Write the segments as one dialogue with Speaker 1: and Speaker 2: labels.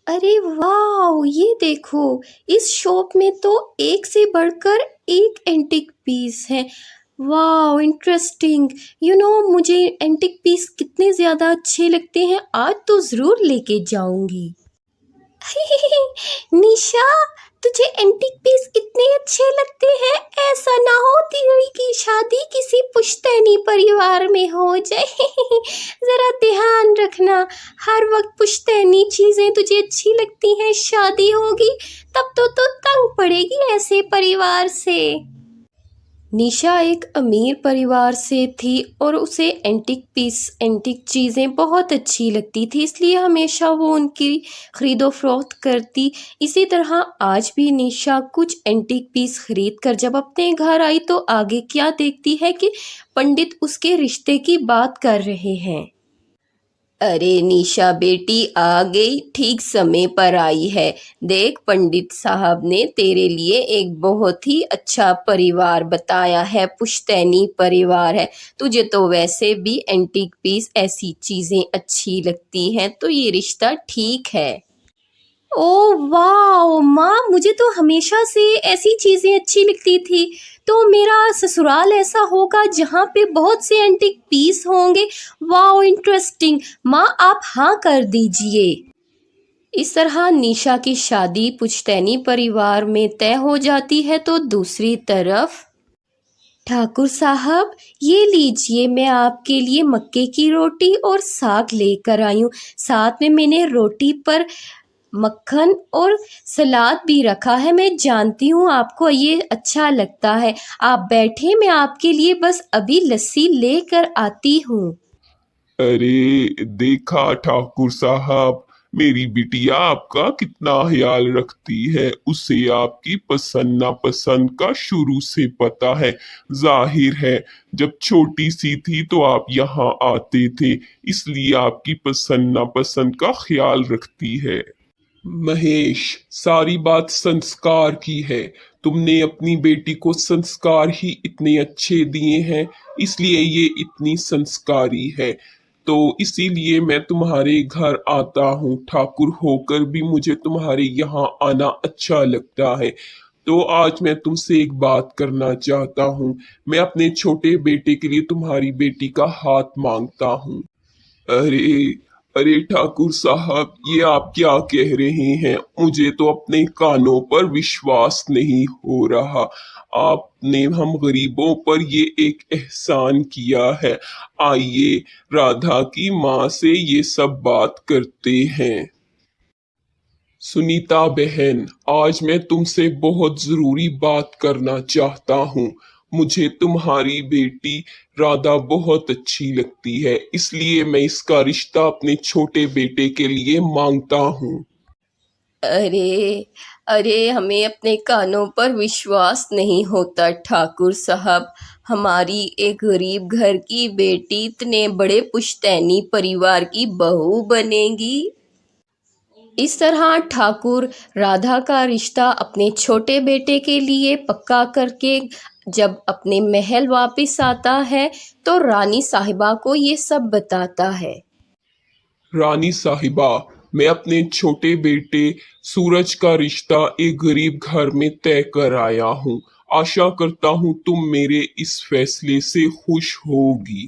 Speaker 1: अरे वाह! ये देखो, इस शॉप में तो एक से बढ़कर एक एंटीक पीस है। वाह! इंटरेस्टिंग। मुझे एंटीक पीस कितने ज़्यादा अच्छे लगते हैं, आज तो ज़रूर लेके जाऊंगी। निशा, तुझे एंटीक पीस इतने अच्छे लगते हैं, ऐसा ना हो तेरी की शादी किसी पुश्तैनी परिवार में हो जाए। जरा ध्यान रखना, हर वक्त पुश्तैनी चीजें तुझे अच्छी लगती हैं, शादी होगी तब तो तंग पड़ेगी ऐसे परिवार से। निशा एक अमीर परिवार से थी और उसे एंटीक चीज़ें बहुत अच्छी लगती थी, इसलिए हमेशा वो उनकी ख़रीदो फरोख्त करती। इसी तरह आज भी निशा कुछ एंटीक पीस खरीद कर जब अपने घर आई तो आगे क्या देखती है कि पंडित उसके रिश्ते की बात कर रहे हैं। अरे निशा बेटी आ गई, ठीक समय पर आई है। देख, पंडित साहब ने तेरे लिए एक बहुत ही अच्छा परिवार बताया है, पुश्तैनी परिवार है। तुझे तो वैसे भी एंटीक पीस ऐसी चीज़ें अच्छी लगती हैं, तो ये रिश्ता ठीक है। ओह वाह माँ, मुझे तो हमेशा से ऐसी चीज़ें अच्छी लगती थी। तो मेरा ससुराल ऐसा होगा जहाँ पे बहुत से एंटीक पीस होंगे। वाह इंटरेस्टिंग। माँ आप हाँ कर दीजिए। इस तरह निशा की शादी पुश्तैनी परिवार में तय हो जाती है। तो दूसरी तरफ ठाकुर साहब, ये लीजिए, मैं आपके लिए मक्के की रोटी और साग लेकर आई हूँ। साथ में मैंने रोटी पर मक्खन और सलाद भी रखा है। मैं जानती हूँ आपको ये अच्छा लगता है। आप बैठे, मैं आपके लिए बस अभी लस्सी लेकर आती हूँ।
Speaker 2: अरे देखा ठाकुर साहब, मेरी बिटिया आपका कितना ख्याल रखती है। उसे आपकी पसंद नापसंद का शुरू से पता है। जाहिर है, जब छोटी सी थी तो आप यहाँ आते थे, इसलिए आपकी पसंद नापसंद का ख्याल रखती है। महेश, सारी बात संस्कार की है। तुमने अपनी बेटी को संस्कार ही इतने अच्छे दिए हैं, इसलिए ये इतनी संस्कारी है। तो इसीलिए मैं तुम्हारे घर आता हूँ। ठाकुर होकर भी मुझे तुम्हारे यहाँ आना अच्छा लगता है। तो आज मैं तुमसे एक बात करना चाहता हूँ। मैं अपने छोटे बेटे के लिए तुम्हारी बेटी का हाथ मांगता हूँ। अरे अरे ठाकुर साहब, ये आप क्या कह रहे हैं? मुझे तो अपने कानों पर विश्वास नहीं हो रहा। आपने हम गरीबों पर ये एक एहसान किया है। आइए, राधा की माँ से ये सब बात करते हैं। सुनीता बहन, आज मैं तुमसे बहुत जरूरी बात करना चाहता हूँ। मुझे तुम्हारी बेटी राधा बहुत अच्छी लगती है, इसलिए मैं इसका रिश्ता अपने छोटे बेटे के लिए मांगता हूँ।
Speaker 1: अरे अरे, हमें अपने कानों पर विश्वास नहीं होता ठाकुर साहब। हमारी एक गरीब घर की बेटी इतने बड़े पुश्तैनी परिवार की बहू बनेगी। इस तरह ठाकुर राधा का रिश्ता अपने छोटे बेटे के लिए पक्का करके जब अपने महल वापस आता है तो रानी साहिबा को ये सब बताता है।
Speaker 2: रानी साहिबा, मैं अपने छोटे बेटे सूरज का रिश्ता एक गरीब घर में तय कर आया हूँ। आशा करता हूँ तुम मेरे इस फैसले से खुश होगी।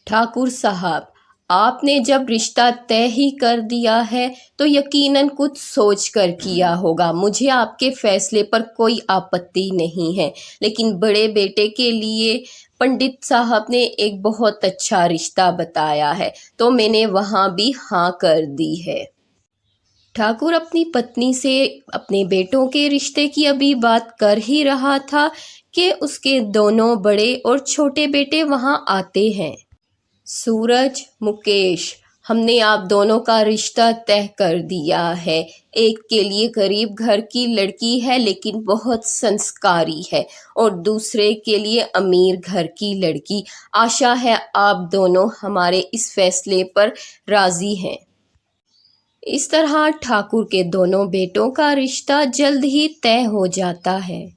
Speaker 1: ठाकुर साहब, आपने जब रिश्ता तय ही कर दिया है तो यकीनन कुछ सोच कर किया होगा। मुझे आपके फैसले पर कोई आपत्ति नहीं है, लेकिन बड़े बेटे के लिए पंडित साहब ने एक बहुत अच्छा रिश्ता बताया है, तो मैंने वहाँ भी हाँ कर दी है। ठाकुर अपनी पत्नी से अपने बेटों के रिश्ते की अभी बात कर ही रहा था कि उसके दोनों बड़े और छोटे बेटे वहाँ आते हैं। सूरज, मुकेश, हमने आप दोनों का रिश्ता तय कर दिया है। एक के लिए गरीब घर की लड़की है लेकिन बहुत संस्कारी है, और दूसरे के लिए अमीर घर की लड़की। आशा है आप दोनों हमारे इस फैसले पर राजी हैं। इस तरह ठाकुर के दोनों बेटों का रिश्ता जल्द ही तय हो जाता है।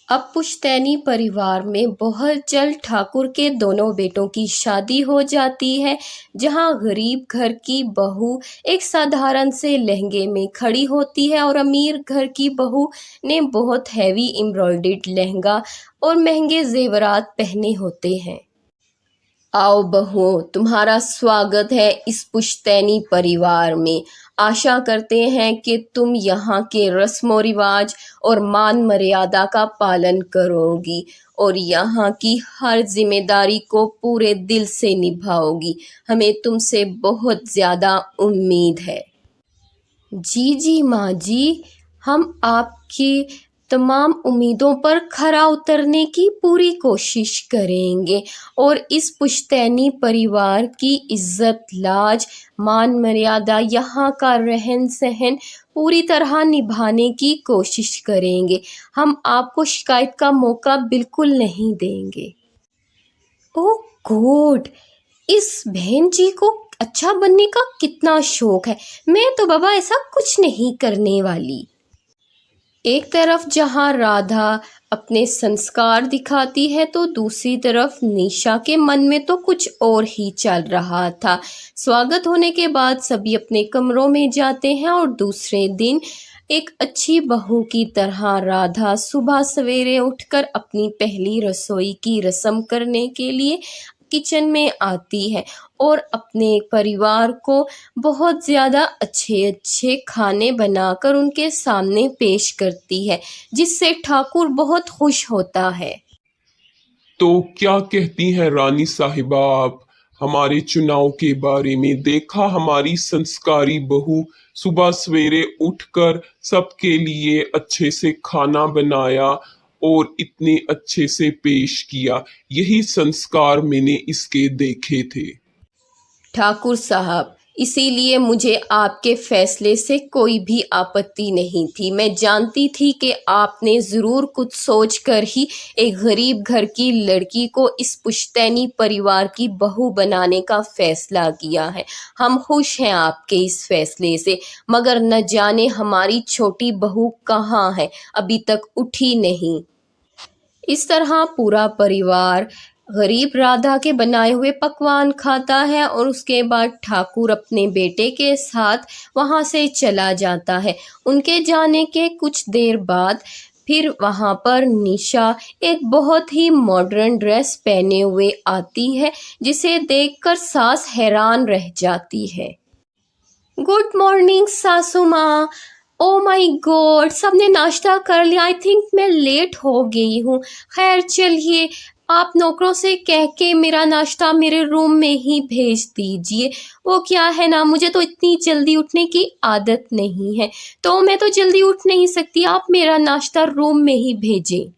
Speaker 1: अब पुश्तैनी परिवार में बहुत जल्द ठाकुर के दोनों बेटों की शादी हो जाती है, जहां गरीब घर की बहू एक साधारण से लहंगे में खड़ी होती है और अमीर घर की बहू ने बहुत हैवी एम्ब्रॉयडर्ड लहंगा और महंगे जेवरात पहने होते हैं। आओ बहुओं, तुम्हारा स्वागत है इस पुश्तैनी परिवार में। आशा करते हैं कि तुम यहाँ के रस्मों रिवाज और मान मर्यादा का पालन करोगी और यहाँ की हर जिम्मेदारी को पूरे दिल से निभाओगी। हमें तुमसे बहुत ज़्यादा उम्मीद है। जी जी माँ जी, हम आपकी तमाम उम्मीदों पर खरा उतरने की पूरी कोशिश करेंगे और इस पुश्तैनी परिवार की इज्जत, लाज, मान मर्यादा, यहाँ का रहन सहन पूरी तरह निभाने की कोशिश करेंगे। हम आपको शिकायत का मौका बिल्कुल नहीं देंगे। ओह गॉड, इस बहन जी को अच्छा बनने का कितना शौक है। मैं तो बाबा ऐसा कुछ नहीं करने वाली। एक तरफ जहां राधा अपने संस्कार दिखाती है तो दूसरी तरफ निशा के मन में तो कुछ और ही चल रहा था। स्वागत होने के बाद सभी अपने कमरों में जाते हैं और दूसरे दिन एक अच्छी बहू की तरह राधा सुबह सवेरे उठकर अपनी पहली रसोई की रस्म करने के लिए किचन में आती है और अपने परिवार को बहुत ज़्यादा अच्छे अच्छे खाने बनाकर उनके सामने पेश करती है, जिससे ठाकुर बहुत खुश होता है।
Speaker 2: तो क्या कहती हैं रानी साहिबा आप हमारे चुनाव के बारे में? देखा हमारी संस्कारी बहू सुबह सवेरे उठकर सबके लिए अच्छे से खाना बनाया और इतने अच्छे से पेश किया। यही संस्कार मैंने इसके देखे थे।
Speaker 1: ठाकुर साहब, इसीलिए मुझे आपके फैसले से कोई भी आपत्ति नहीं थी। मैं जानती थी कि आपने ज़रूर कुछ सोचकर ही एक गरीब घर की लड़की को इस पुश्तैनी परिवार की बहू बनाने का फैसला किया है। हम खुश हैं आपके इस फैसले से, मगर न जाने हमारी छोटी बहू कहाँ है, अभी तक उठी नहीं। इस तरह पूरा परिवार गरीब राधा के बनाए हुए पकवान खाता है और उसके बाद ठाकुर अपने बेटे के साथ वहाँ से चला जाता है। उनके जाने के कुछ देर बाद फिर वहाँ पर निशा एक बहुत ही मॉडर्न ड्रेस पहने हुए आती है, जिसे देखकर सास हैरान रह जाती है। गुड मॉर्निंग सासू माँ। ओ माय गॉड, सबने नाश्ता कर लिया। आई थिंक मैं लेट हो गई हूँ। खैर चलिए, आप नौकरों से कह के मेरा नाश्ता मेरे रूम में ही भेज दीजिए। वो क्या है ना, मुझे तो इतनी जल्दी उठने की आदत नहीं है, तो मैं तो जल्दी उठ नहीं सकती। आप मेरा नाश्ता रूम में ही भेजें।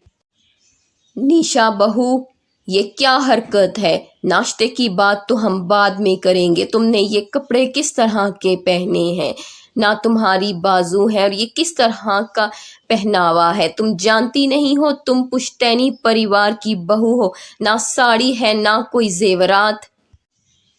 Speaker 1: निशा बहू, ये क्या हरकत है? नाश्ते की बात तो हम बाद में करेंगे। तुमने ये कपड़े किस तरह के पहने हैं? ना तुम्हारी बाजू है और ये किस तरह का पहनावा है? तुम जानती नहीं हो तुम पुश्तैनी परिवार की बहू हो। ना साड़ी है, ना कोई जेवरात।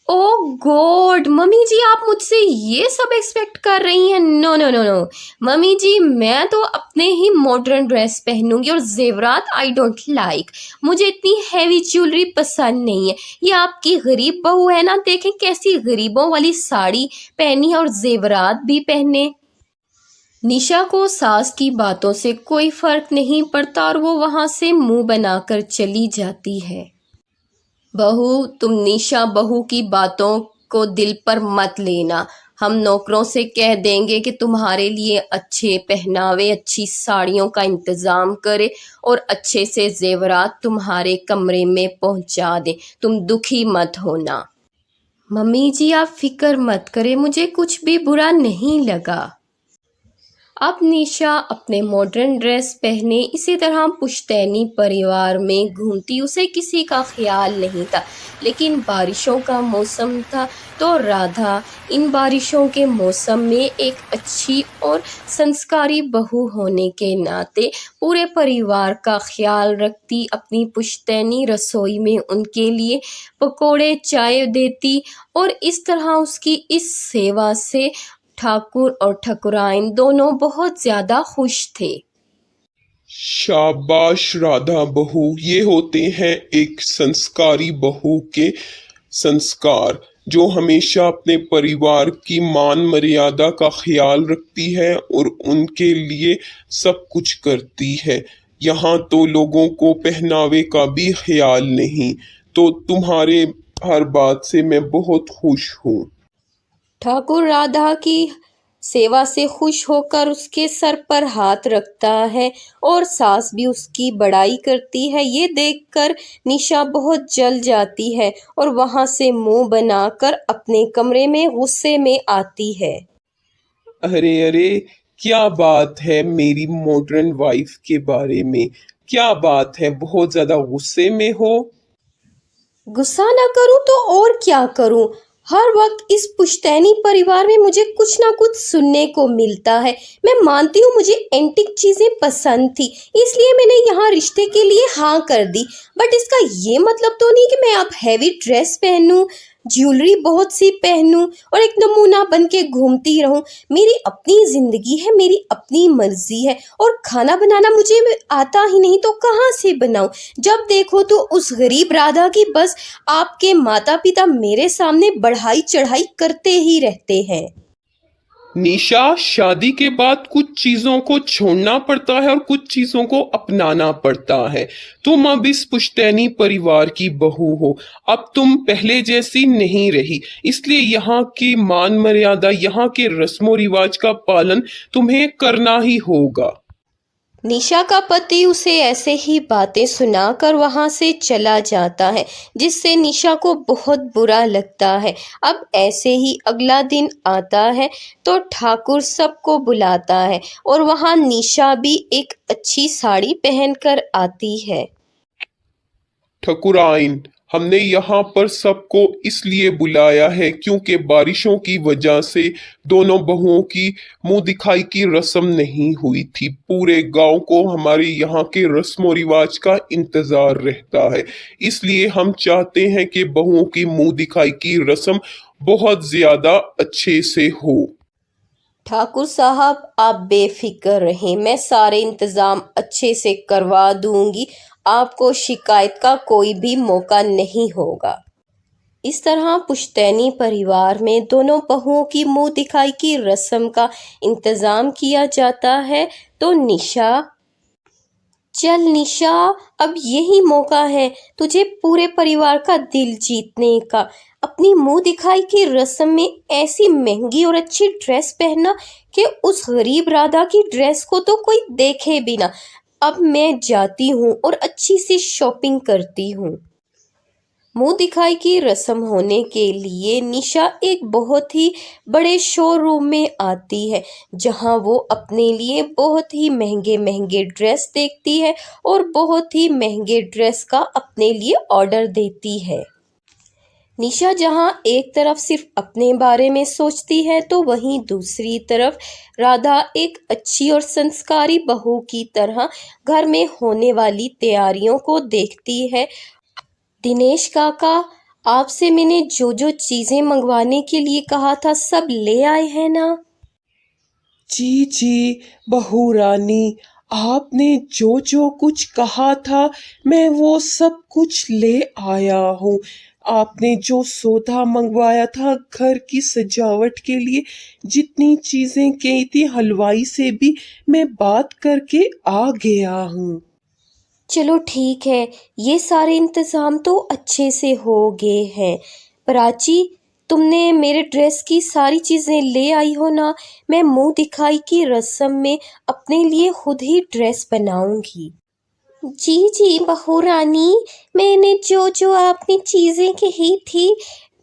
Speaker 1: ओह गॉड, मम्मी जी आप मुझसे ये सब एक्सपेक्ट कर रही हैं? No no no no mummy ji, मैं तो अपने ही मॉडर्न ड्रेस पहनूंगी और जेवरात आई डोंट लाइक। मुझे इतनी हैवी ज्वेलरी पसंद नहीं है। ये आपकी गरीब बहू है ना, देखें कैसी गरीबों वाली साड़ी पहनी है और जेवरात भी पहने। निशा को सास की बातों से कोई फर्क नहीं पड़ता और वो वहां से मुंह बनाकर चली जाती है। बहू, तुम निशा बहू की बातों को दिल पर मत लेना। हम नौकरों से कह देंगे कि तुम्हारे लिए अच्छे पहनावे, अच्छी साड़ियों का इंतज़ाम करे और अच्छे से जेवरात तुम्हारे कमरे में पहुंचा दे। तुम दुखी मत होना। मम्मी जी आप फिक्र मत करें, मुझे कुछ भी बुरा नहीं लगा। अब निशा अपने मॉडर्न ड्रेस पहने इसी तरह पुश्तैनी परिवार में घूमती। उसे किसी का ख्याल नहीं था, लेकिन बारिशों का मौसम था तो राधा इन बारिशों के मौसम में एक अच्छी और संस्कारी बहू होने के नाते पूरे परिवार का ख्याल रखती। अपनी पुश्तैनी रसोई में उनके लिए पकोड़े, चाय देती और इस तरह उसकी इस सेवा से ठाकुर और ठाकुराइन दोनों बहुत ज़्यादा खुश थे।
Speaker 2: शाबाश राधा बहू, ये होते हैं एक संस्कारी बहू के संस्कार, जो हमेशा अपने परिवार की मान मर्यादा का ख्याल रखती है और उनके लिए सब कुछ करती है। यहाँ तो लोगों को पहनावे का भी ख्याल नहीं। तो तुम्हारे हर बात से मैं बहुत खुश हूँ।
Speaker 1: ठाकुर राधा की सेवा से खुश होकर उसके सर पर हाथ रखता है और सास भी उसकी बड़ाई करती है। ये देखकर निशा बहुत जल जाती है और वहां से मुंह बनाकर अपने कमरे में गुस्से में आती है।
Speaker 2: अरे अरे, क्या बात है मेरी मॉडर्न वाइफ के बारे में? क्या बात है, बहुत ज्यादा गुस्से में हो?
Speaker 1: गुस्सा ना करूं तो और क्या करूं? हर वक्त इस पुश्तैनी परिवार में मुझे कुछ ना कुछ सुनने को मिलता है। मैं मानती हूँ मुझे एंटिक चीजें पसंद थी, इसलिए मैंने यहाँ रिश्ते के लिए हाँ कर दी। बट इसका ये मतलब तो नहीं कि मैं अब हैवी ड्रेस पहनूं, ज्वेलरी बहुत सी पहनूं और एक नमूना बन के घूमती रहूं। मेरी अपनी जिंदगी है, मेरी अपनी मर्जी है और खाना बनाना मुझे आता ही नहीं तो कहाँ से बनाऊं? जब देखो तो उस गरीब राधा की बस आपके माता पिता मेरे सामने बढ़ाई चढ़ाई करते ही रहते हैं।
Speaker 2: निशा, शादी के बाद कुछ चीजों को छोड़ना पड़ता है और कुछ चीजों को अपनाना पड़ता है। तुम अब इस पुश्तैनी परिवार की बहू हो। अब तुम पहले जैसी नहीं रही, इसलिए यहाँ की मान मर्यादा, यहाँ के रस्मों रिवाज का पालन तुम्हें करना ही होगा।
Speaker 1: निशा का पति उसे ऐसे ही बातें सुनाकर वहां से चला जाता है, जिससे निशा को बहुत बुरा लगता है। अब ऐसे ही अगला दिन आता है तो ठाकुर सबको बुलाता है और वहां निशा भी एक अच्छी साड़ी पहनकर आती है।
Speaker 2: ठकुराइन, हमने यहाँ पर सबको इसलिए बुलाया है क्योंकि बारिशों की वजह से दोनों बहुओं की मुंह दिखाई की रस्म नहीं हुई थी। पूरे गांव को हमारे यहाँ के रस्मों रिवाज का इंतजार रहता है, इसलिए हम चाहते हैं कि बहुओं की मुंह दिखाई की रस्म बहुत ज्यादा अच्छे से हो।
Speaker 1: ठाकुर साहब, आप बेफिक्र रहें, मैं सारे इंतजाम अच्छे से करवा दूंगी। आपको शिकायत का कोई भी मौका नहीं होगा। इस तरह पुश्तैनी परिवार में दोनों बहुओं की मुंह दिखाई की रस्म का इंतजाम किया जाता है। तो निशा, चल निशा, अब यही मौका है तुझे पूरे परिवार का दिल जीतने का। अपनी मुंह दिखाई की रस्म में ऐसी महंगी और अच्छी ड्रेस पहनना कि उस गरीब राधा की ड्रेस को तो कोई देखे भी ना। अब मैं जाती हूँ और अच्छी सी शॉपिंग करती हूँ। मुंह दिखाई की रस्म होने के लिए निशा एक बहुत ही बड़े शोरूम में आती है, जहां वो अपने लिए बहुत ही महंगे महंगे ड्रेस देखती है और बहुत ही महंगे ड्रेस का अपने लिए ऑर्डर देती है। निशा जहां एक तरफ सिर्फ अपने बारे में सोचती है तो वहीं दूसरी तरफ राधा एक अच्छी और संस्कारी बहू की तरह घर में होने वाली तैयारियों को देखती है। दिनेश काका, आपसे मैंने जो जो चीजें मंगवाने के लिए कहा था सब ले आए हैं ना?
Speaker 3: जी जी बहू रानी, आपने जो जो कुछ कहा था मैं वो सब कुछ ले आया हूँ। आपने जो सौदा मंगवाया था घर की सजावट के लिए, जितनी चीजें कही थी, हलवाई से भी मैं बात करके आ गया हूँ।
Speaker 1: चलो ठीक है, ये सारे इंतजाम तो अच्छे से हो गए हैं। प्राची, तुमने मेरे ड्रेस की सारी चीज़ें ले आई हो ना? मैं मुंह दिखाई की रस्म में अपने लिए खुद ही ड्रेस बनाऊंगी। जी जी बहू रानी, मैंने जो जो आपने चीज़ें कही थी,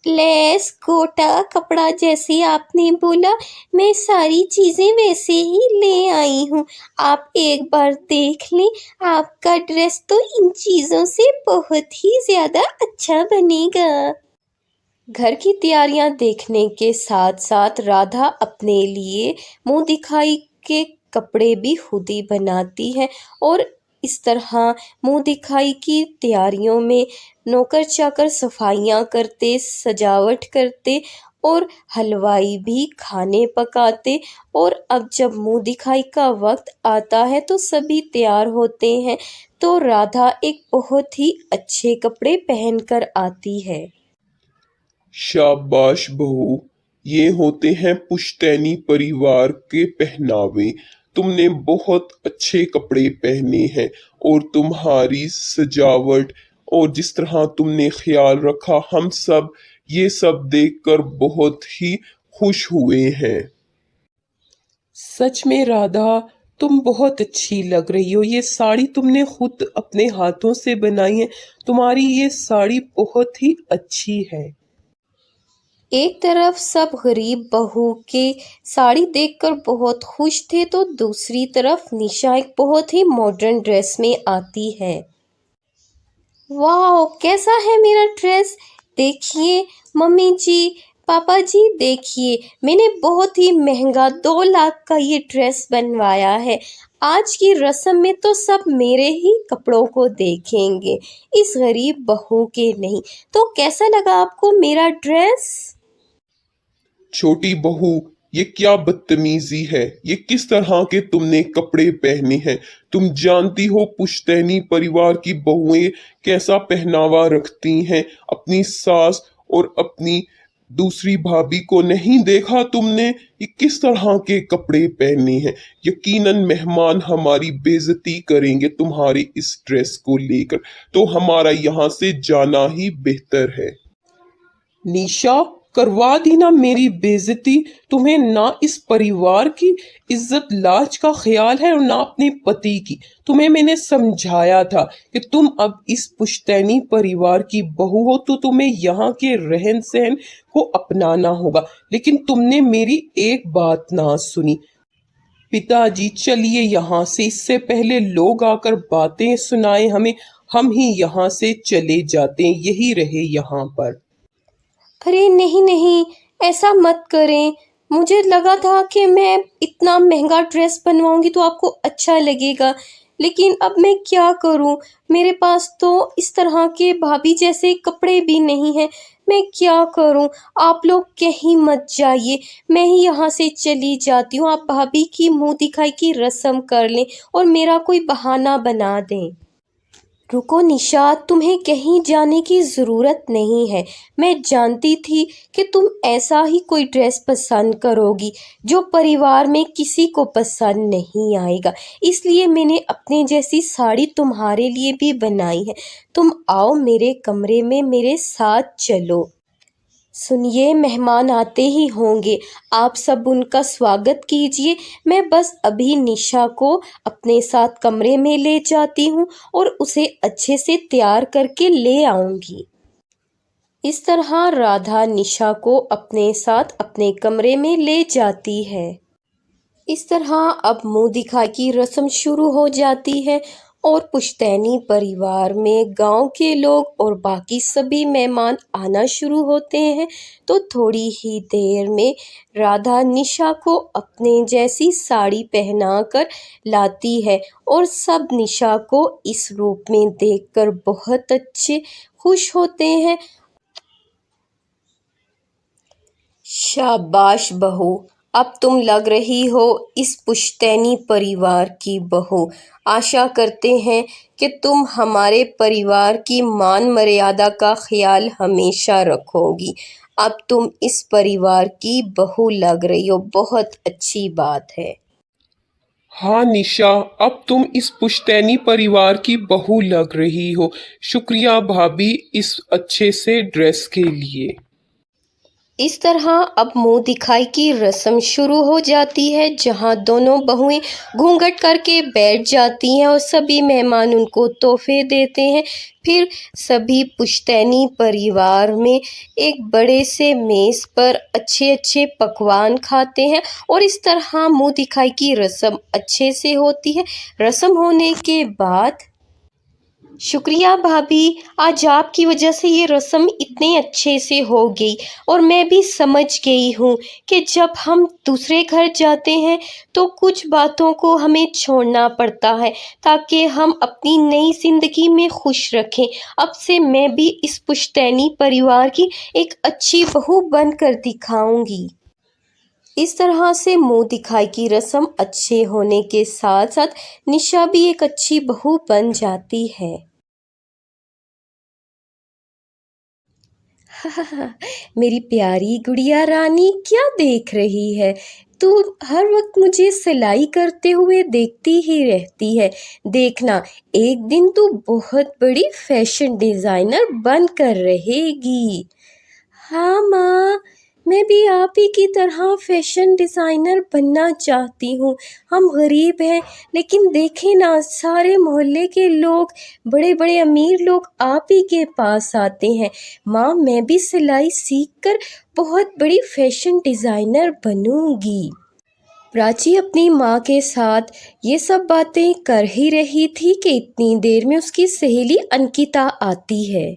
Speaker 1: लेस गोटा कपड़ा जैसे आपने बोला, मैं सारी चीज़ें वैसे ही ले आई हूँ। आप एक बार देख लें, आपका ड्रेस तो इन चीज़ों से बहुत ही ज़्यादा अच्छा बनेगा। घर की तैयारियां देखने के साथ साथ राधा अपने लिए मुंह दिखाई के कपड़े भी खुद ही बनाती है और इस तरह मुंह दिखाई की तैयारियों में नौकर चाकर सफाइयां करते, सजावट करते और हलवाई भी खाने पकाते। और अब जब मुंह दिखाई का वक्त आता है तो सभी तैयार होते हैं। तो राधा एक बहुत ही अच्छे कपड़े पहनकर आती है।
Speaker 2: शाबाश बहू, ये होते हैं पुश्तैनी परिवार के पहनावे। तुमने बहुत अच्छे कपड़े पहने हैं और तुम्हारी सजावट और जिस तरह तुमने ख्याल रखा, हम सब ये सब देखकर बहुत ही खुश हुए हैं।
Speaker 3: सच में राधा, तुम बहुत अच्छी लग रही हो। ये साड़ी तुमने खुद अपने हाथों से बनाई है। तुम्हारी ये साड़ी बहुत ही अच्छी है।
Speaker 1: एक तरफ सब गरीब बहू के साड़ी देखकर बहुत खुश थे तो दूसरी तरफ निशा एक बहुत ही मॉडर्न ड्रेस में आती है। वाह, कैसा है मेरा ड्रेस! देखिए मम्मी जी, पापा जी, देखिए मैंने बहुत ही महंगा 2 लाख का ये ड्रेस बनवाया है। आज की रस्म में तो सब मेरे ही कपड़ों को देखेंगे, इस गरीब बहू के नहीं। तो कैसा लगा आपको मेरा ड्रेस?
Speaker 2: छोटी बहू, ये क्या बदतमीजी है? ये किस तरह के तुमने कपड़े पहने हैं? तुम जानती हो पुश्तैनी परिवार की बहुएं कैसा पहनावा रखती हैं। अपनी सास और अपनी दूसरी भाभी को नहीं देखा तुमने? ये किस तरह के कपड़े पहने हैं? यकीनन मेहमान हमारी बेइज्जती करेंगे तुम्हारी इस ड्रेस को लेकर, तो हमारा यहाँ से जाना ही बेहतर है।
Speaker 3: निशा, करवा दी ना मेरी बेइज्जती। तुम्हें ना इस परिवार की इज्जत लाज का ख्याल है और ना अपने पति की। तुम्हें मैंने समझाया था कि तुम अब इस पुश्तैनी परिवार की बहू हो तो तुम्हें यहाँ के रहन सहन को अपनाना होगा, लेकिन तुमने मेरी एक बात ना सुनी। पिताजी, चलिए यहाँ से, इससे पहले लोग आकर बातें सुनाए हमें। हम ही यहाँ से चले जाते हैं, यही रहे यहाँ पर।
Speaker 1: अरे नहीं नहीं, ऐसा मत करें। मुझे लगा था कि मैं इतना महंगा ड्रेस बनवाऊंगी तो आपको अच्छा लगेगा, लेकिन अब मैं क्या करूं? मेरे पास तो इस तरह के भाभी जैसे कपड़े भी नहीं हैं। मैं क्या करूं? आप लोग कहीं मत जाइए, मैं ही यहाँ से चली जाती हूँ। आप भाभी की मुंह दिखाई की रस्म कर लें और मेरा कोई बहाना बना दें। रुको निशा, तुम्हें कहीं जाने की ज़रूरत नहीं है। मैं जानती थी कि तुम ऐसा ही कोई ड्रेस पसंद करोगी जो परिवार में किसी को पसंद नहीं आएगा, इसलिए मैंने अपने जैसी साड़ी तुम्हारे लिए भी बनाई है। तुम आओ मेरे कमरे में, मेरे साथ चलो। सुनिए, मेहमान आते ही होंगे, आप सब उनका स्वागत कीजिए। मैं बस अभी निशा को अपने साथ कमरे में ले जाती हूँ और उसे अच्छे से तैयार करके ले आऊँगी। इस तरह राधा निशा को अपने साथ अपने कमरे में ले जाती है। इस तरह अब मुंह दिखाई की रस्म शुरू हो जाती है और पुश्तैनी परिवार में गांव के लोग और बाकी सभी मेहमान आना शुरू होते हैं। तो थोड़ी ही देर में राधा निशा को अपने जैसी साड़ी पहनाकर लाती है और सब निशा को इस रूप में देखकर बहुत अच्छे खुश होते हैं। शाबाश बहू, अब तुम लग रही हो इस पुश्तैनी परिवार की बहू। आशा करते हैं कि तुम हमारे परिवार की मान मर्यादा का ख्याल हमेशा रखोगी। अब तुम इस परिवार की बहू लग रही हो, बहुत अच्छी बात है।
Speaker 3: हाँ निशा, अब तुम इस पुश्तैनी परिवार की बहू लग रही हो। शुक्रिया भाभी इस अच्छे से ड्रेस के लिए।
Speaker 1: इस तरह अब मुंह दिखाई की रस्म शुरू हो जाती है, जहां दोनों बहुएं घूंघट करके बैठ जाती हैं और सभी मेहमान उनको तोहफे देते हैं। फिर सभी पुश्तैनी परिवार में एक बड़े से मेज़ पर अच्छे अच्छे पकवान खाते हैं और इस तरह मुंह दिखाई की रस्म अच्छे से होती है। रस्म होने के बाद शुक्रिया भाभी, आज आपकी वजह से ये रस्म इतने अच्छे से हो गई और मैं भी समझ गई हूँ कि जब हम दूसरे घर जाते हैं तो कुछ बातों को हमें छोड़ना पड़ता है ताकि हम अपनी नई ज़िंदगी में खुश रखें। अब से मैं भी इस पुश्तैनी परिवार की एक अच्छी बहू बनकर दिखाऊंगी। इस तरह से मुंह दिखाई की रस्म अच्छे होने के साथ साथ निशा भी एक अच्छी बहू बन जाती है। मेरी प्यारी गुड़िया रानी क्या देख रही है? तू हर वक्त मुझे सिलाई करते हुए देखती ही रहती है। देखना, एक दिन तू बहुत बड़ी फैशन डिज़ाइनर बनकर रहेगी। हाँ माँ, मैं भी आप ही की तरह फैशन डिज़ाइनर बनना चाहती हूँ। हम गरीब हैं, लेकिन देखें ना, सारे मोहल्ले के लोग, बड़े बड़े अमीर लोग आप ही के पास आते हैं। माँ, मैं भी सिलाई सीखकर बहुत बड़ी फैशन डिज़ाइनर बनूंगी। प्राची अपनी माँ के साथ ये सब बातें कर ही रही थी कि इतनी देर में उसकी सहेली अंकिता आती है।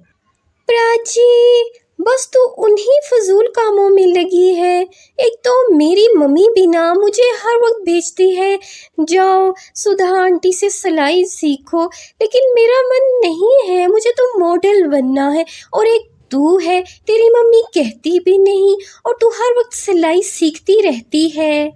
Speaker 1: प्राची, बस तू उन्हीं फजूल कामों में लगी है। एक तो मेरी मम्मी भी ना मुझे हर वक्त भेजती है, जाओ सुधा आंटी से सिलाई सीखो, लेकिन मेरा मन नहीं है, मुझे तो मॉडल बनना है। और एक तू है, तेरी मम्मी कहती भी नहीं और तू हर वक्त सिलाई सीखती रहती है।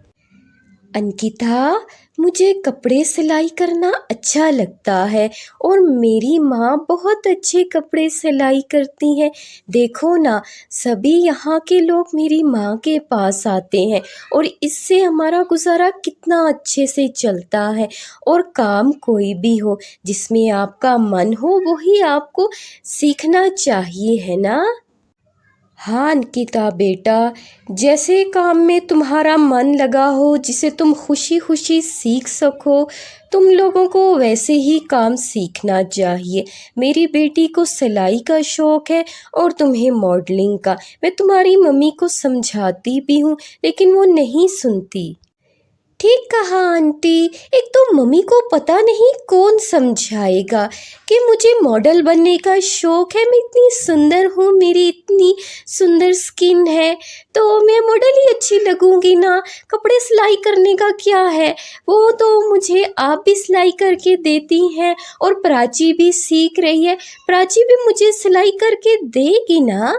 Speaker 1: अंकिता, मुझे कपड़े सिलाई करना अच्छा लगता है और मेरी माँ बहुत अच्छे कपड़े सिलाई करती हैं। देखो ना, सभी यहाँ के लोग मेरी माँ के पास आते हैं और इससे हमारा गुजारा कितना अच्छे से चलता है। और काम कोई भी हो, जिसमें आपका मन हो वही आपको सीखना चाहिए, है ना? हाँ अंकिता बेटा, जैसे काम में तुम्हारा मन लगा हो, जिसे तुम खुशी खुशी सीख सको, तुम लोगों को वैसे ही काम सीखना चाहिए। मेरी बेटी को सिलाई का शौक़ है और तुम्हें मॉडलिंग का। मैं तुम्हारी मम्मी को समझाती भी हूँ, लेकिन वो नहीं सुनती। ठीक कहा आंटी, एक तो मम्मी को पता नहीं कौन समझाएगा कि मुझे मॉडल बनने का शौक़ है। मैं इतनी सुंदर हूँ, मेरी इतनी सुंदर स्किन है, तो मैं मॉडल ही अच्छी लगूंगी ना। कपड़े सिलाई करने का क्या है, वो तो मुझे आप भी सिलाई करके देती हैं और प्राची भी सीख रही है, प्राची भी मुझे सिलाई करके देगी ना।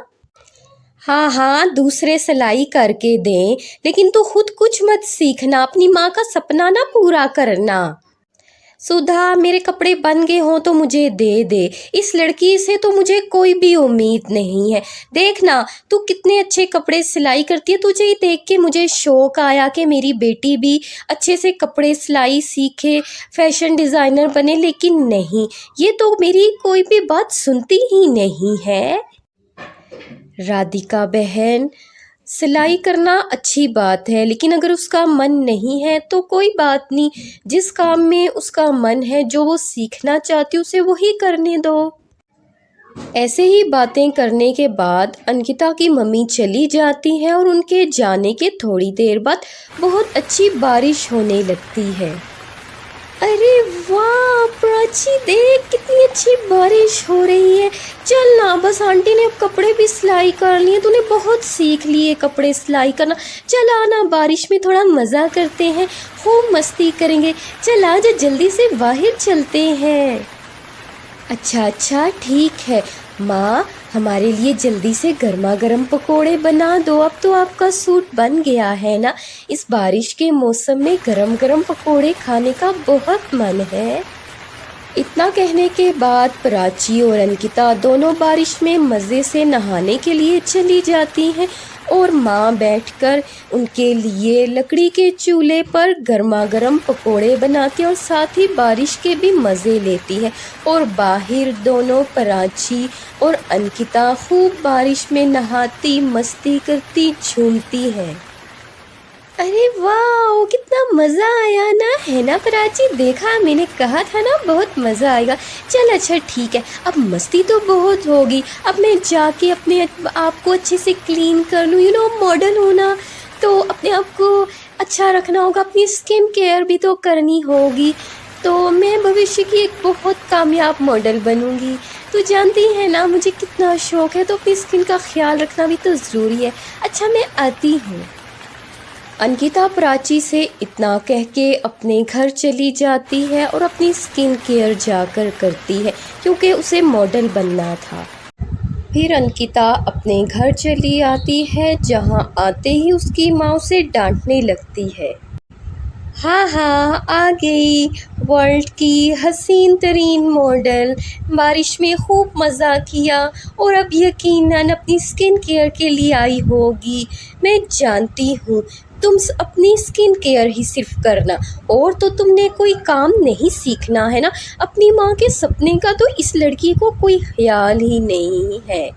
Speaker 1: हाँ हाँ, दूसरे सिलाई करके दें, लेकिन तू खुद कुछ मत सीखना, अपनी माँ का सपना ना पूरा करना। सुधा, मेरे कपड़े बन गए हों तो मुझे दे दे, इस लड़की से तो मुझे कोई भी उम्मीद नहीं है। देखना, तू कितने अच्छे कपड़े सिलाई करती है, तुझे ही देख के मुझे शौक़ आया कि मेरी बेटी भी अच्छे से कपड़े सिलाई सीखे, फैशन डिज़ाइनर बने, लेकिन नहीं, ये तो मेरी कोई भी बात सुनती ही नहीं है। राधिका बहन, सिलाई करना अच्छी बात है, लेकिन अगर उसका मन नहीं है तो कोई बात नहीं, जिस काम में उसका मन है, जो वो सीखना चाहती है, उसे वही करने दो। ऐसे ही बातें करने के बाद अंकिता की मम्मी चली जाती है और उनके जाने के थोड़ी देर बाद बहुत अच्छी बारिश होने लगती है। अरे वाह प्राची, देख कितनी अच्छी बारिश हो रही है। चल ना, बस आंटी ने अब कपड़े भी सिलाई कर लिए, तूने बहुत सीख लिए कपड़े सिलाई करना। चल आना, बारिश में थोड़ा मज़ा करते हैं, खूब मस्ती करेंगे। चल आजा, जल्दी से बाहर चलते हैं। अच्छा ठीक है माँ, हमारे लिए जल्दी से गर्मा गर्म पकोड़े बना दो। अब तो आपका सूट बन गया है ना, इस बारिश के मौसम में गरम गरम पकोड़े खाने का बहुत मन है। इतना कहने के बाद प्राची और अंकिता दोनों बारिश में मज़े से नहाने के लिए चली जाती हैं और माँ बैठकर उनके लिए लकड़ी के चूल्हे पर गर्मा गर्म पकोड़े बनाती और साथ ही बारिश के भी मज़े लेती है। और बाहर दोनों प्राची और अंकिता खूब बारिश में नहाती, मस्ती करती, झूमती हैं। अरे वाह, कितना मज़ा आया ना, है ना प्राची? देखा, मैंने कहा था ना बहुत मज़ा आएगा। चल अच्छा ठीक है, अब मस्ती तो बहुत होगी, अब मैं जाके अपने आप को अच्छे से क्लीन कर लूँ। मॉडल होना तो अपने आप को अच्छा रखना होगा, अपनी स्किन केयर भी तो करनी होगी। तो मैं भविष्य की एक बहुत कामयाब मॉडल बनूंगी। तू जानती है ना मुझे कितना शौक है, तो अपनी स्किन का ख्याल रखना भी तो ज़रूरी है। अच्छा मैं आती हूँ। अंकिता प्राची से इतना कह के अपने घर चली जाती है और अपनी स्किन केयर जाकर करती है, क्योंकि उसे मॉडल बनना था। फिर अंकिता अपने घर चली आती है, जहाँ आते ही उसकी माँ उसे डांटने लगती है। हाँ हाँ, आ गई वर्ल्ड की हसीन तरीन मॉडल। बारिश में खूब मज़ा किया और अब यकीनन अपनी स्किन केयर के लिए आई होगी। मैं जानती हूँ तुम अपनी स्किन केयर ही सिर्फ करना, और तो तुमने कोई काम नहीं सीखना है ना। अपनी माँ के सपने का तो इस लड़की को कोई ख्याल ही नहीं है।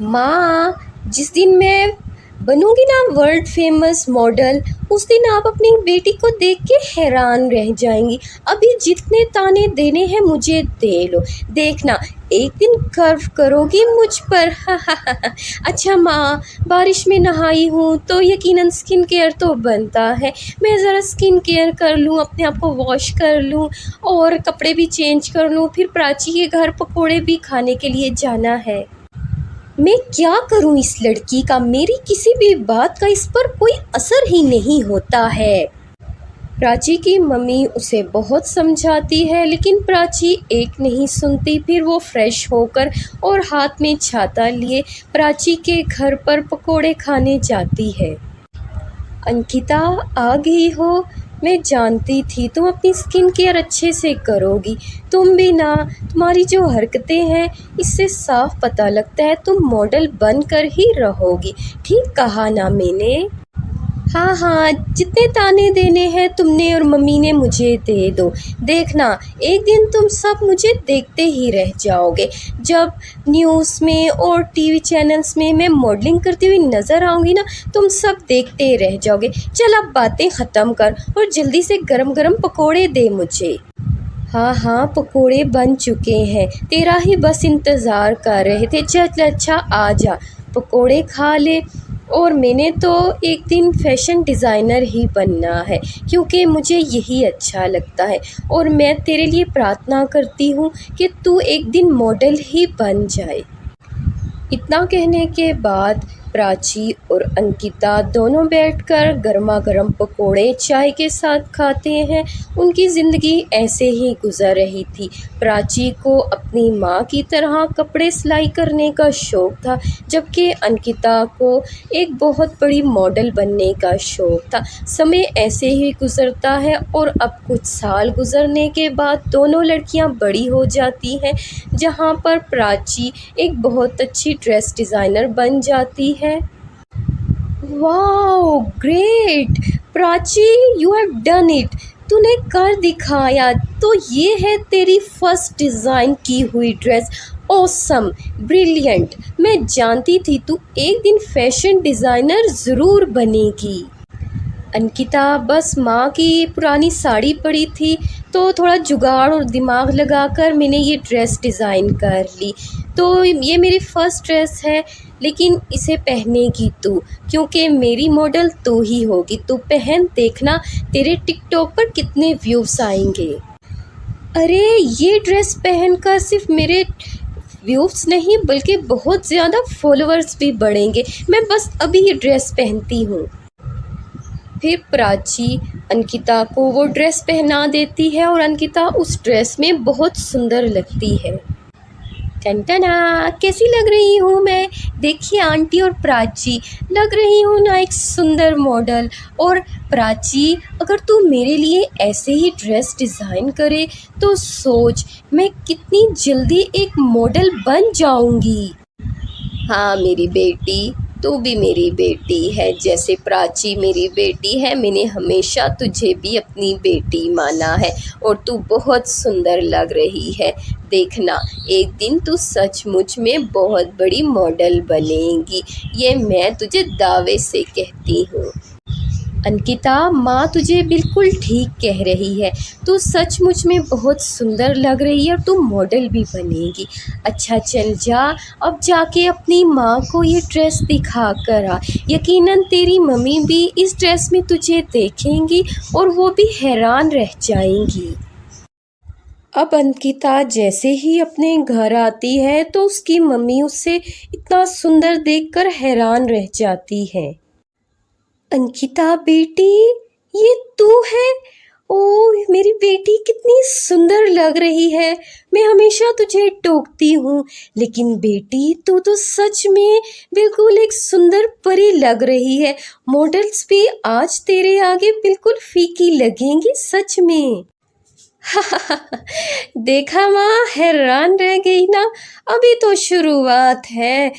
Speaker 1: माँ, जिस दिन मैं बनूंगी ना वर्ल्ड फेमस मॉडल, उस दिन आप अपनी बेटी को देख के हैरान रह जाएंगी। अभी जितने ताने देने हैं मुझे दे लो, देखना एक दिन कर्व करोगी मुझ पर। अच्छा माँ, बारिश में नहाई हूँ तो यकीनन स्किन केयर तो बनता है। मैं ज़रा स्किन केयर कर लूँ, अपने आप को वॉश कर लूँ और कपड़े भी चेंज कर लूँ। फिर प्राची के घर पकोड़े भी खाने के लिए जाना है। मैं क्या करूं इस लड़की का, मेरी किसी भी बात का इस पर कोई असर ही नहीं होता है। प्राची की मम्मी उसे बहुत समझाती है, लेकिन प्राची एक नहीं सुनती। फिर वो फ्रेश होकर और हाथ में छाता लिए प्राची के घर पर पकोड़े खाने जाती है। अंकिता, आ गई हो। मैं जानती थी तुम अपनी स्किन केयर अच्छे से करोगी। तुम भी ना, तुम्हारी जो हरकतें हैं इससे साफ पता लगता है तुम मॉडल बनकर ही रहोगी। ठीक कहा ना मैंने? हाँ हाँ, जितने ताने देने हैं तुमने और मम्मी ने मुझे दे दो। देखना एक दिन तुम सब मुझे देखते ही रह जाओगे। जब न्यूज़ में और टीवी चैनल्स में मैं मॉडलिंग करती हुई नज़र आऊँगी ना, तुम सब देखते रह जाओगे। चल अब बातें ख़त्म कर और जल्दी से गरम गरम पकोड़े दे मुझे। हाँ हाँ, पकोड़े बन चुके हैं, तेरा ही बस इंतज़ार कर रहे थे। चल अच्छा आ जा, पकोड़े खा ले। और मैंने तो एक दिन फैशन डिज़ाइनर ही बनना है, क्योंकि मुझे यही अच्छा लगता है। और मैं तेरे लिए प्रार्थना करती हूँ कि तू एक दिन मॉडल ही बन जाए। इतना कहने के बाद प्राची और अंकिता दोनों बैठकर गर्मा गर्म पकोड़े चाय के साथ खाते हैं। उनकी ज़िंदगी ऐसे ही गुजर रही थी। प्राची को अपनी माँ की तरह कपड़े सिलाई करने का शौक़ था, जबकि अंकिता को एक बहुत बड़ी मॉडल बनने का शौक़ था। समय ऐसे ही गुजरता है और अब कुछ साल गुजरने के बाद दोनों लड़कियाँ बड़ी हो जाती हैं, जहाँ पर प्राची एक बहुत अच्छी ड्रेस डिज़ाइनर बन जाती है। Wow great Prachi, you have done it. तूने कर दिखाया। तो ये है तेरी फर्स्ट डिज़ाइन की हुई ड्रेस। Awesome, brilliant. मैं जानती थी तू एक दिन फैशन डिज़ाइनर ज़रूर बनेगी। अंकिता बस माँ की पुरानी साड़ी पड़ी थी, तो थोड़ा जुगाड़ और दिमाग लगाकर मैंने ये ड्रेस डिज़ाइन कर ली। तो ये मेरी फ़र्स्ट ड्रेस है, लेकिन इसे पहनेगी तू, क्योंकि मेरी मॉडल तू ही होगी। तू पहन, देखना तेरे टिकटॉक पर कितने व्यूज़ आएंगे। अरे ये ड्रेस पहनकर सिर्फ मेरे व्यूज़ नहीं बल्कि बहुत ज़्यादा फॉलोअर्स भी बढ़ेंगे। मैं बस अभी ये ड्रेस पहनती हूँ। फिर प्राची अंकिता को वो ड्रेस पहना देती है और अंकिता उस ड्रेस में बहुत सुंदर लगती है। टनटना, कैसी लग रही हूँ मैं? देखिए आंटी और प्राची, लग रही हूँ ना एक सुंदर मॉडल। और प्राची, अगर तू मेरे लिए ऐसे ही ड्रेस डिज़ाइन करे तो सोच मैं कितनी जल्दी एक मॉडल बन जाऊँगी। हाँ मेरी बेटी, तू भी मेरी बेटी है, जैसे प्राची मेरी बेटी है। मैंने हमेशा तुझे भी अपनी बेटी माना है और तू बहुत सुंदर लग रही है। देखना एक दिन तू सचमुच में बहुत बड़ी मॉडल बनेगी, ये मैं तुझे दावे से कहती हूँ। अंकिता, माँ तुझे बिल्कुल ठीक कह रही है। तू सचमुच में बहुत सुंदर लग रही है और तू मॉडल भी बनेगी। अच्छा चल जा, अब जाके अपनी माँ को ये ड्रेस दिखा कर आ। यकीनन तेरी मम्मी भी इस ड्रेस में तुझे देखेंगी और वो भी हैरान रह जाएंगी। अब अंकिता जैसे ही अपने घर आती है तो उसकी मम्मी उसे इतना सुंदर देखकर हैरान रह जाती है। अंकिता बेटी, ये तू है? ओह मेरी बेटी कितनी सुंदर लग रही है। मैं हमेशा तुझे टोकती हूँ, लेकिन बेटी तू तो सच में बिल्कुल एक सुंदर परी लग रही है। मॉडल्स भी आज तेरे आगे बिल्कुल फीकी लगेंगी सच में। देखा माँ, हैरान रह गई ना? अभी तो शुरुआत है।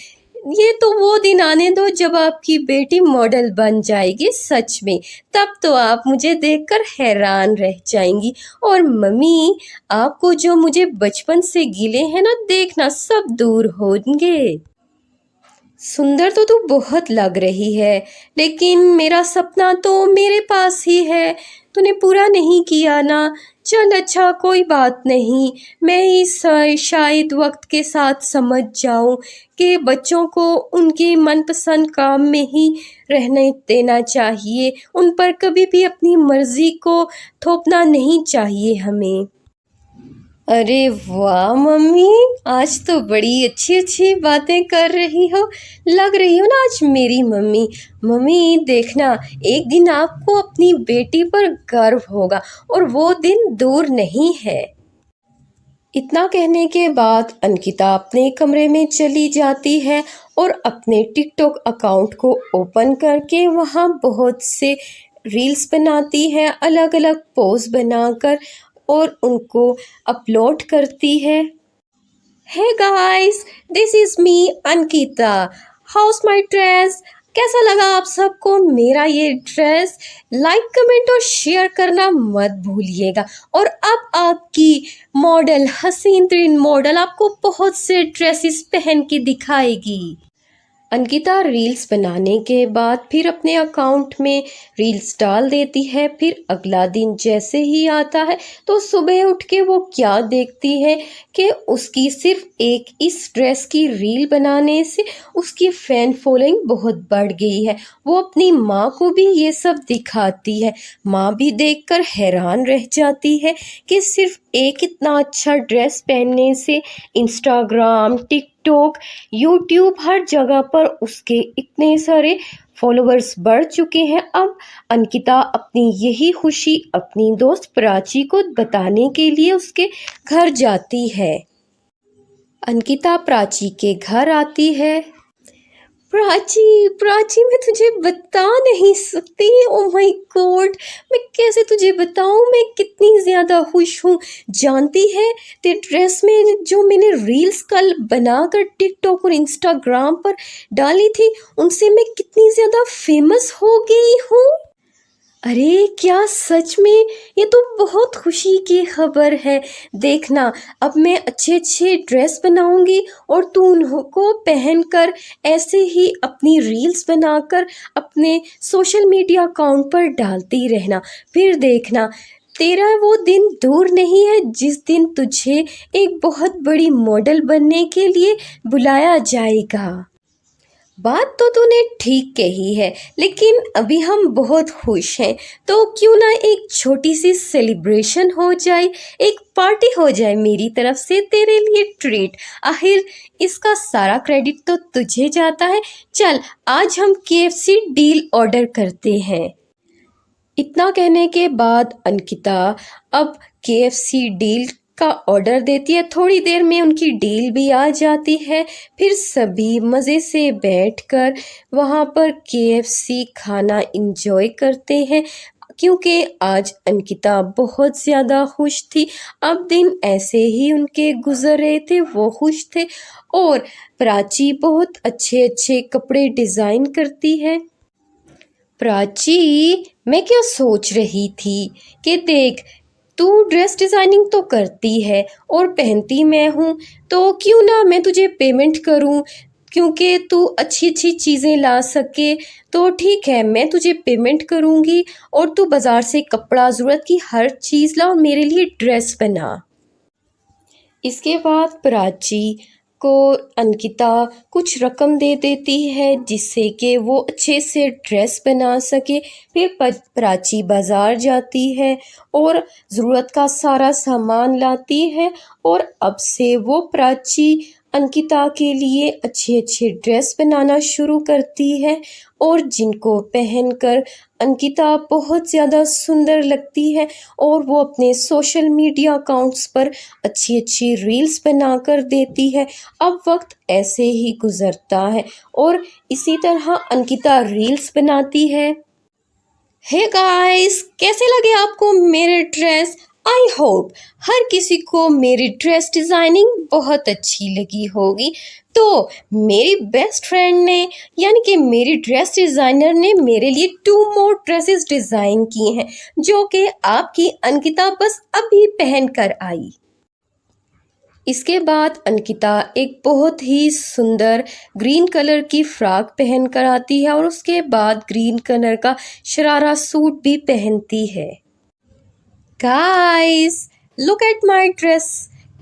Speaker 1: ये तो वो दिन आने दो जब आपकी बेटी मॉडल बन जाएगी सच में, तब तो आप मुझे देखकर हैरान रह जाएंगी। और मम्मी, आपको जो मुझे बचपन से गिले हैं ना, देखना सब दूर होंगे। सुंदर तो तू बहुत लग रही है, लेकिन मेरा सपना तो मेरे पास ही है, तूने पूरा नहीं किया ना। चल अच्छा कोई बात नहीं, मैं इस शायद वक्त के साथ समझ जाऊं कि बच्चों को उनके मनपसंद काम में ही रहने देना चाहिए। उन पर कभी भी अपनी मर्जी को थोपना नहीं चाहिए हमें। अरे वाह मम्मी, आज तो बड़ी अच्छी अच्छी बातें कर रही हो। लग रही हो ना आज मेरी मम्मी। मम्मी देखना, एक दिन आपको अपनी बेटी पर गर्व होगा और वो दिन दूर नहीं है। इतना कहने के बाद अंकिता अपने कमरे में चली जाती है और अपने टिकटॉक अकाउंट को ओपन करके वहाँ बहुत से रील्स बनाती है, अलग अलग पोज बनाकर, और उनको अपलोड करती है। Hey guys, this is me Ankita. How's my dress? कैसा लगा आप सबको मेरा ये ड्रेस? लाइक कमेंट और शेयर करना मत भूलिएगा। और अब आपकी मॉडल हसीन तरीन मॉडल आपको बहुत से ड्रेसेस पहन के दिखाएगी। अंकिता रील्स बनाने के बाद फिर अपने अकाउंट में रील्स डाल देती है। फिर अगला दिन जैसे ही आता है तो सुबह उठ के वो क्या देखती है कि उसकी सिर्फ एक इस ड्रेस की रील बनाने से उसकी फैन फॉलोइंग बहुत बढ़ गई है। वो अपनी माँ को भी ये सब दिखाती है। माँ भी देखकर हैरान रह जाती है कि सिर्फ एक इतना अच्छा ड्रेस पहनने से इंस्टाग्राम, टिकटॉक, यूट्यूब हर जगह पर उसके इतने सारे फॉलोअर्स बढ़ चुके हैं। अब अंकिता अपनी यही खुशी अपनी दोस्त प्राची को बताने के लिए उसके घर जाती है। अंकिता प्राची के घर आती है। प्राची, प्राची मैं तुझे बता नहीं सकती। ओह माय गॉड, मैं कैसे तुझे बताऊं मैं कितनी ज़्यादा खुश हूँ। जानती है, तेरे ड्रेस में जो मैंने रील्स कल बनाकर टिकटॉक और इंस्टाग्राम पर डाली थी, उनसे मैं कितनी ज़्यादा फेमस हो गई हूँ। अरे क्या सच में? ये तो बहुत खुशी की खबर है। देखना, अब मैं अच्छे अच्छे ड्रेस बनाऊंगी और तू उनको पहनकर ऐसे ही अपनी रील्स बनाकर अपने सोशल मीडिया अकाउंट पर डालती रहना। फिर देखना, तेरा वो दिन दूर नहीं है जिस दिन तुझे एक बहुत बड़ी मॉडल बनने के लिए बुलाया जाएगा। बात तो तूने ठीक कही है, लेकिन अभी हम बहुत खुश हैं, तो क्यों ना एक छोटी सी सेलिब्रेशन हो जाए, एक पार्टी हो जाए मेरी तरफ से तेरे लिए ट्रीट। आखिर इसका सारा क्रेडिट तो तुझे जाता है। चल आज हम KFC डील ऑर्डर करते हैं। इतना कहने के बाद अंकिता अब KFC डील का ऑर्डर देती है। थोड़ी देर में उनकी डील भी आ जाती है। फिर सभी मज़े से बैठकर वहाँ पर KFC खाना इंजॉय करते हैं, क्योंकि आज अंकिता बहुत ज़्यादा खुश थी। अब दिन ऐसे ही उनके गुजर रहे थे, वो खुश थे। और प्राची बहुत अच्छे अच्छे कपड़े डिज़ाइन करती है। प्राची, मैं क्या सोच रही थी कि देख, तू ड्रेस डिज़ाइनिंग तो करती है और पहनती मैं हूँ, तो क्यों ना मैं तुझे पेमेंट करूँ क्योंकि तू अच्छी अच्छी चीज़ें ला सके तो ठीक है, मैं तुझे पेमेंट करूँगी और तू बाज़ार से कपड़ा, ज़रूरत की हर चीज़ ला और मेरे लिए ड्रेस बना। इसके बाद प्राची को अंकिता कुछ रकम दे देती है जिससे कि वो अच्छे से ड्रेस बना सके। फिर प्राची बाज़ार जाती है और ज़रूरत का सारा सामान लाती है और अब से वो प्राची अंकिता के लिए अच्छे अच्छे ड्रेस बनाना शुरू करती है और जिनको पहनकर अंकिता बहुत ज़्यादा सुंदर लगती है और वो अपने सोशल मीडिया अकाउंट्स पर अच्छी अच्छी रील्स बनाकर देती है। अब वक्त ऐसे ही गुजरता है और इसी तरह अंकिता रील्स बनाती है। हे गाइस, कैसे लगे आपको मेरे ड्रेस? आई होप हर किसी को मेरी ड्रेस डिज़ाइनिंग बहुत अच्छी लगी होगी। तो मेरी बेस्ट फ्रेंड ने यानी कि मेरी ड्रेस डिज़ाइनर ने मेरे लिए 2 मोर ड्रेसेस डिज़ाइन की हैं जो कि आपकी अंकिता बस अभी पहन कर आई। इसके बाद अंकिता एक बहुत ही सुंदर ग्रीन कलर की फ्रॉक पहन कर आती है और उसके बाद ग्रीन कलर का शरारा सूट भी पहनती है। Guys, look at my dress.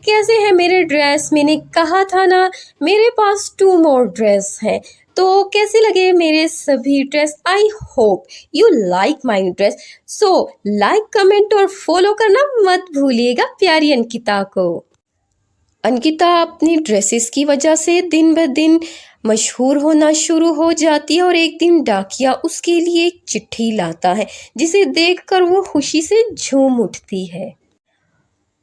Speaker 1: कैसे है मेरे ड्रेस? मैंने कहा था ना मेरे पास 2 मोर ड्रेस हैं। तो कैसे लगे मेरे सभी dress? I hope you like my dress. So like, comment और फॉलो करना मत भूलिएगा प्यारी अंकिता को। अंकिता अपनी ड्रेसेस की वजह से दिन ब दिन मशहूर होना शुरू हो जाती है और एक दिन डाकिया उसके लिए एक चिट्ठी लाता है जिसे देखकर वो खुशी से झूम उठती है।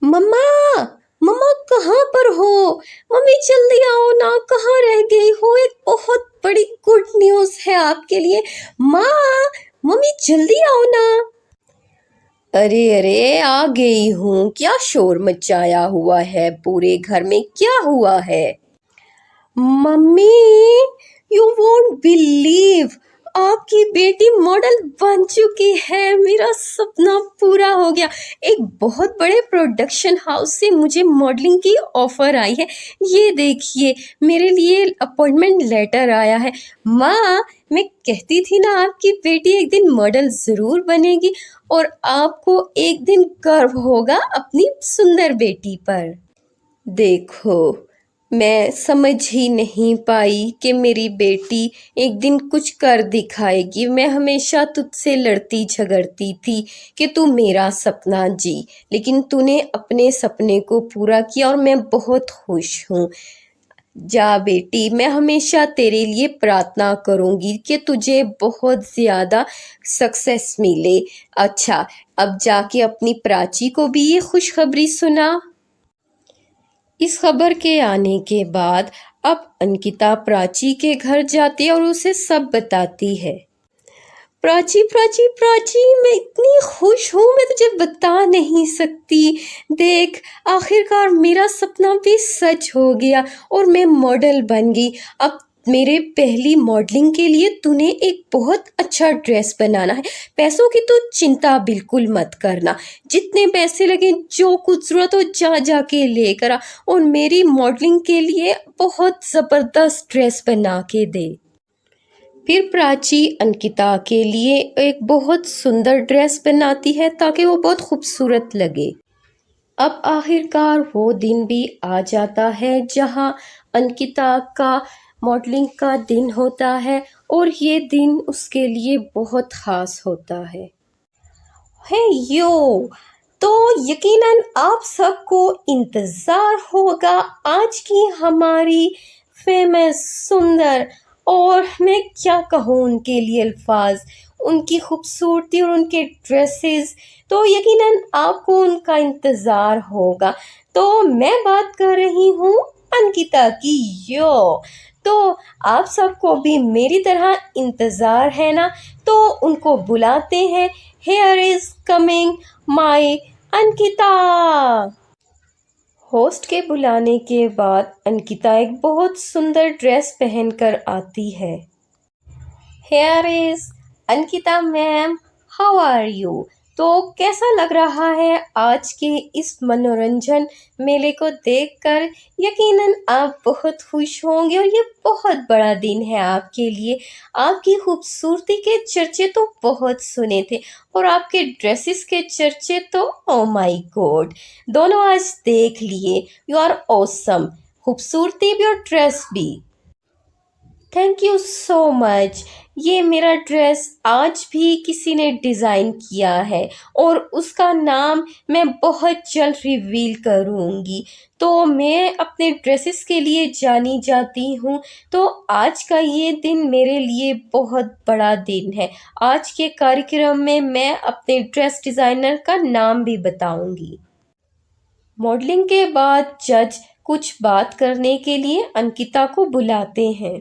Speaker 1: मम्मा, मम्मा कहाँ पर हो? मम्मी जल्दी आओ ना, कहाँ रह गई हो? एक बहुत बड़ी गुड न्यूज़ है आपके लिए। माँ, मम्मी जल्दी आओ ना। अरे अरे, आ गई हूँ। क्या शोर मचाया हुआ है पूरे घर में? क्या हुआ है? मम्मी, यू वोंट बिलीव, आपकी बेटी मॉडल बन चुकी है। मेरा सपना पूरा हो गया। एक बहुत बड़े प्रोडक्शन हाउस से मुझे मॉडलिंग की ऑफर आई है। ये देखिए, मेरे लिए अपॉइंटमेंट लेटर आया है। माँ, मैं कहती थी ना आपकी बेटी एक दिन मॉडल ज़रूर बनेगी और आपको एक दिन गर्व होगा अपनी सुंदर बेटी पर। देखो, मैं समझ ही नहीं पाई कि मेरी बेटी एक दिन कुछ कर दिखाएगी। मैं हमेशा तुझसे लड़ती झगड़ती थी कि तू मेरा सपना जी, लेकिन तूने अपने सपने को पूरा किया और मैं बहुत खुश हूँ। जा बेटी, मैं हमेशा तेरे लिए प्रार्थना करूँगी कि तुझे बहुत ज़्यादा सक्सेस मिले। अच्छा, अब जाके अपनी प्राची को भी ये खुशखबरी सुना। इस खबर के आने के बाद अब अंकिता प्राची के घर जाती है और उसे सब बताती है। प्राची प्राची प्राची, मैं इतनी खुश हूँ, मैं तुझे बता नहीं सकती। देख, आखिरकार मेरा सपना भी सच हो गया और मैं मॉडल बन गई। अब मेरे पहली मॉडलिंग के लिए तूने एक बहुत अच्छा ड्रेस बनाना है। पैसों की तो चिंता बिल्कुल मत करना। जितने पैसे लगे, जो कुछ ज़रूरत हो, जा जा के लेकर आ और मेरी मॉडलिंग के लिए बहुत ज़बरदस्त ड्रेस बना के दे। फिर प्राची अंकिता के लिए एक बहुत सुंदर ड्रेस बनाती है ताकि वो बहुत खूबसूरत लगे। अब आखिरकार वो दिन भी आ जाता है जहाँ अंकिता का मॉडलिंग का दिन होता है और ये दिन उसके लिए बहुत ख़ास होता है। हे यो, तो यकीनन आप सबको इंतज़ार होगा आज की हमारी फेमस, सुंदर और मैं क्या कहूँ उनके लिए अल्फाज, उनकी खूबसूरती और उनके ड्रेसेस, तो यकीनन आपको उनका इंतज़ार होगा। तो मैं बात कर रही हूँ अंकिता की। यो, तो आप सबको भी मेरी तरह इंतज़ार है ना? तो उनको बुलाते हैं। Here is coming my Ankita. Host के बुलाने के बाद अंकिता एक बहुत सुंदर ड्रेस पहनकर आती है। Here is Ankita ma'am, how are you? तो कैसा लग रहा है आज के इस मनोरंजन मेले को देखकर? यकीनन आप बहुत खुश होंगे और ये बहुत बड़ा दिन है आपके लिए। आपकी खूबसूरती के चर्चे तो बहुत सुने थे और आपके ड्रेसेस के चर्चे तो ओ माय गॉड, दोनों आज देख लिए। यू आर ऑसम, खूबसूरती भी और ड्रेस भी। Thank you so much. ये मेरा ड्रेस आज भी किसी ने डिज़ाइन किया है और उसका नाम मैं बहुत जल्द रिवील करूँगी। तो मैं अपने ड्रेसेस के लिए जानी जाती हूँ, तो आज का ये दिन मेरे लिए बहुत बड़ा दिन है। आज के कार्यक्रम में मैं अपने ड्रेस डिज़ाइनर का नाम भी बताऊँगी। मॉडलिंग के बाद जज कुछ बात करने के लिए अंकिता को बुलाते हैं।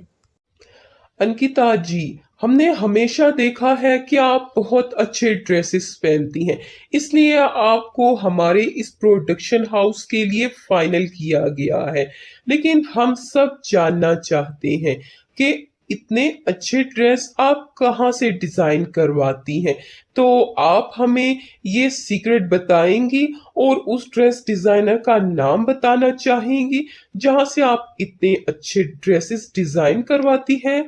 Speaker 3: अंकिता जी, हमने हमेशा देखा है कि आप बहुत अच्छे ड्रेसेस पहनती हैं, इसलिए आपको हमारे इस प्रोडक्शन हाउस के लिए फाइनल किया गया है। लेकिन हम सब जानना चाहते हैं कि इतने अच्छे ड्रेस आप कहाँ से डिजाइन करवाती हैं। तो आप हमें ये सीक्रेट बताएंगी और उस ड्रेस डिजाइनर का नाम बताना चाहेंगी जहाँ से आप इतने अच्छे ड्रेसेस डिजाइन करवाती हैं।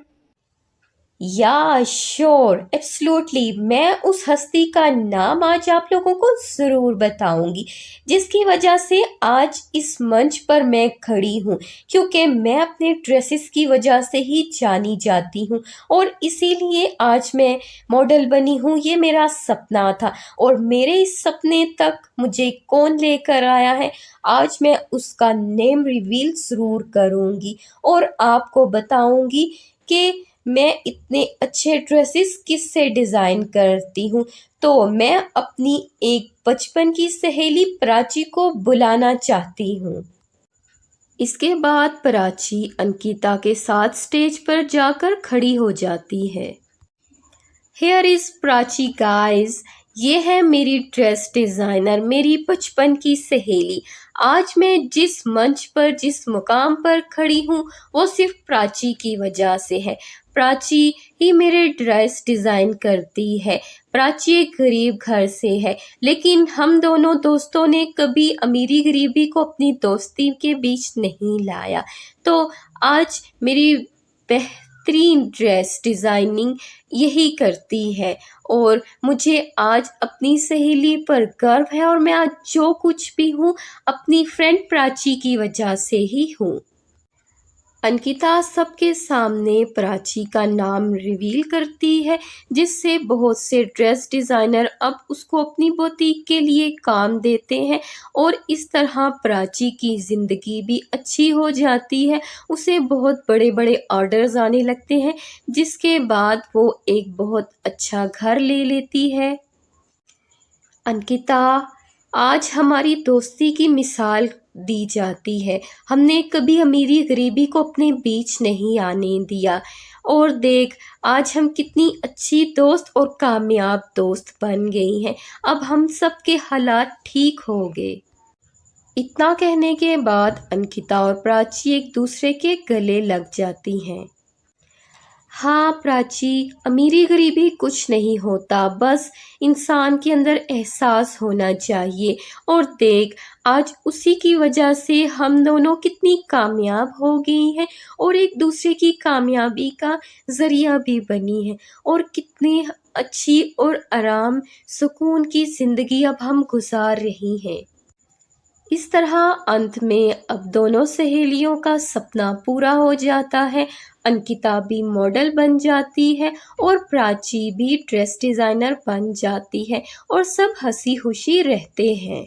Speaker 1: या श्योर, एब्सोल्युटली, मैं उस हस्ती का नाम आज आप लोगों को ज़रूर बताऊंगी जिसकी वजह से आज इस मंच पर मैं खड़ी हूँ, क्योंकि मैं अपने ड्रेसेस की वजह से ही जानी जाती हूँ और इसीलिए आज मैं मॉडल बनी हूँ। ये मेरा सपना था और मेरे इस सपने तक मुझे कौन लेकर आया है, आज मैं उसका नेम रिवील ज़रूर करूँगी और आपको बताऊँगी कि मैं इतने अच्छे ड्रेसेस किससे डिज़ाइन करती हूँ। तो मैं अपनी एक बचपन की सहेली प्राची को बुलाना चाहती हूँ। इसके बाद प्राची अंकिता के साथ स्टेज पर जाकर खड़ी हो जाती है। हियर इज़ प्राची गाइस, ये है मेरी ड्रेस डिज़ाइनर, मेरी बचपन की सहेली। आज मैं जिस मंच पर, जिस मुकाम पर खड़ी हूँ, वो सिर्फ प्राची की वजह से है। प्राची ही मेरे ड्रेस डिज़ाइन करती है। प्राची एक गरीब घर से है, लेकिन हम दोनों दोस्तों ने कभी अमीरी गरीबी को अपनी दोस्ती के बीच नहीं लाया। तो आज मेरी बेहतरीन ड्रेस डिज़ाइनिंग यही करती है और मुझे आज अपनी सहेली पर गर्व है और मैं आज जो कुछ भी हूँ अपनी फ्रेंड प्राची की वजह से ही हूँ। अंकिता सबके सामने प्राची का नाम रिवील करती है, जिससे बहुत से ड्रेस डिज़ाइनर अब उसको अपनी बुटीक के लिए काम देते हैं और इस तरह प्राची की ज़िंदगी भी अच्छी हो जाती है। उसे बहुत बड़े बड़े ऑर्डर्स आने लगते हैं, जिसके बाद वो एक बहुत अच्छा घर ले लेती है। अंकिता, आज हमारी दोस्ती की मिसाल दी जाती है। हमने कभी अमीरी गरीबी को अपने बीच नहीं आने दिया और देख आज हम कितनी अच्छी दोस्त और कामयाब दोस्त बन गई हैं। अब हम सब के हालात ठीक हो गए। इतना कहने के बाद अंकिता और प्राची एक दूसरे के गले लग जाती हैं। हाँ प्राची, अमीरी गरीबी कुछ नहीं होता, बस इंसान के अंदर एहसास होना चाहिए। और देख आज उसी की वजह से हम दोनों कितनी कामयाब हो गई हैं और एक दूसरे की कामयाबी का ज़रिया भी बनी है और कितनी अच्छी और आराम सुकून की ज़िंदगी अब हम गुजार रही हैं। इस तरह अंत में अब दोनों सहेलियों का सपना पूरा हो जाता है। अंकिता भी मॉडल बन जाती है और प्राची भी ड्रेस डिज़ाइनर बन जाती है और सब हंसी खुशी रहते हैं।